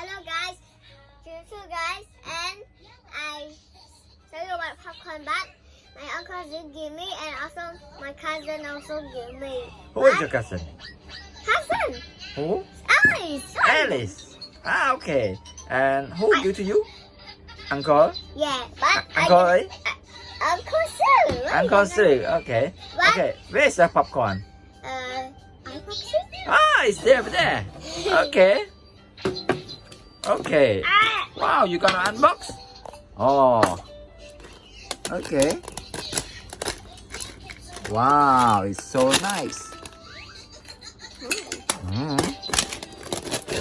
Hello guys, guys, and I tell you about popcorn but my uncle did give me, and also my cousin also gave me. Who is your cousin? Cousin? Who? Alice. Alice. Ah, okay. And who give to you? Uncle? Yeah, but Uncle, eh? Uncle Sreu. Uncle Sreu. Okay. What? Okay. Where's the popcorn? Uncle Sreu. Ah, it's there, over there. Okay. Okay. Wow, you gonna unbox? Oh. Okay. Wow, it's so nice.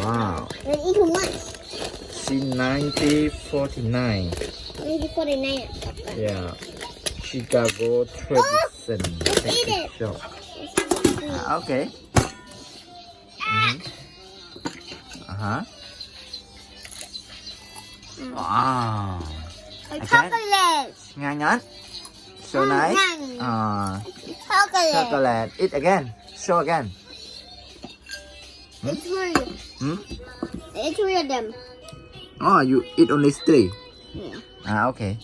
Wow. And eat too much. Since 1949. 1949. Yeah. Chicago tradition. Let's eat it. Shop. Okay. Uh-huh. Wow. Like chocolate. Ngon. So nice. Chocolate. Chocolate. Eat again. Show again. It's three. It's three of them. Oh, you eat only 3. Yeah. Okay.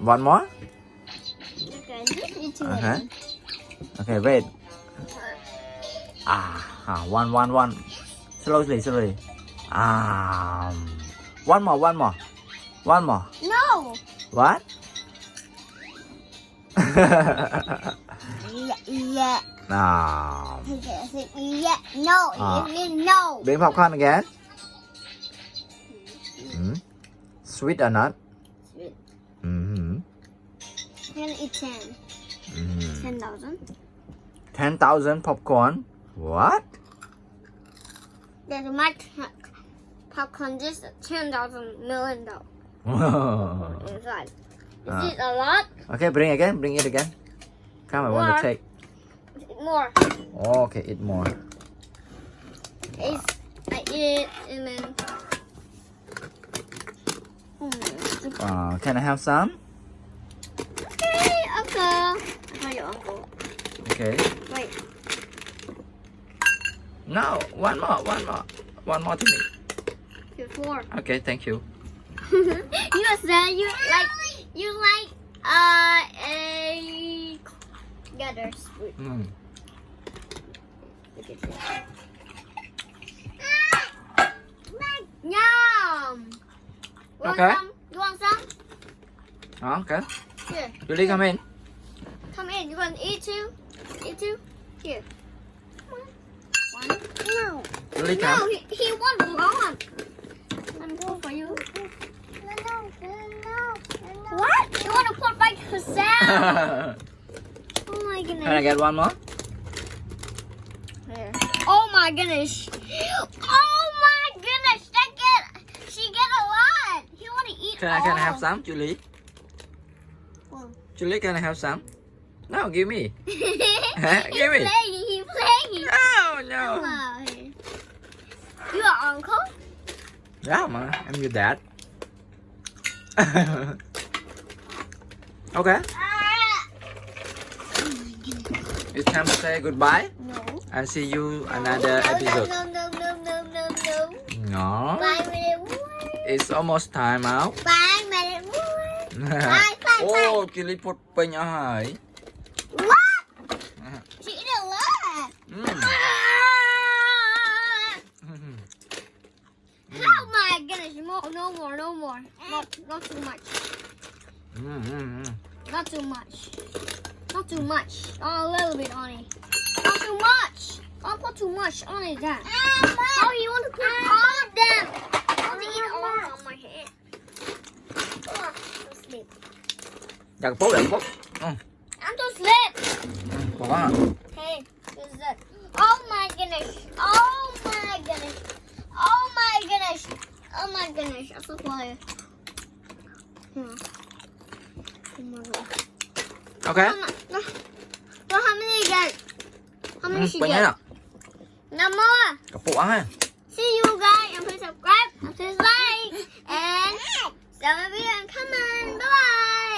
One more? Okay, just eat two of Uh-huh. them. Okay, wait. One. Slowly. One more. No. What? Yeah. No. Yeah. No. It means no. Bring popcorn again. Sweet or not? Sweet. Mm-hmm. I'm gonna eat 10. 10,000. 10,000 popcorn. What? There's my popcorn just 10,000 million inside. Is it a lot? Okay, bring it again. Come, I want More. to take. More. Oh, okay, eat more. I eat it and then. Can I have some? Okay, uncle. I call you uncle. Okay. Wait. No, one more to me. Here's 4. Okay, thank you. You said you like a gather sweet. Look at this. Yum. Okay. You want some? Okay. Here. Julie, come in. Come in. You want to eat too? Eat too? Here. One. No. Julie, No, come. he wants one. I'm going for you. What? You want to put by herself? Oh my goodness. Can I get one more? Here. Oh my goodness. Oh my goodness. She get a lot. He want to eat Can all. I have some, Julie? Julie, can I have some? No, give me. He's Give me. playing. He's playing. No. Oh. You are uncle? Yeah, man, I'm your dad. Okay. It's time to say goodbye No. and see you another episode. No. No. 5 minutes. It's almost time out. 5 minutes more. Bye. โอ้กิลิพดเป็นอาหาร What? She eat a lot. Oh my goodness. No more. Not too much. Not too much. Oh, a little bit only. Not too much. Don't put too much on it. That. Oh, you want to put all of them? I want to eat all on my head. Oh, go sleep. อยากโป๊ะอยากโป๊ะ I'm to sleep. บอกว่า Hey, this is it. Oh my goodness. Oh my goodness. Oh my goodness. Oh my goodness. I'm so quiet. Oh my god. โอเค So how many you get? How many she เป็นไง get? ล่ะ No more. กระปุกอ่ะ See you guys, and please subscribe, and please like, and some of you, and come on, bye.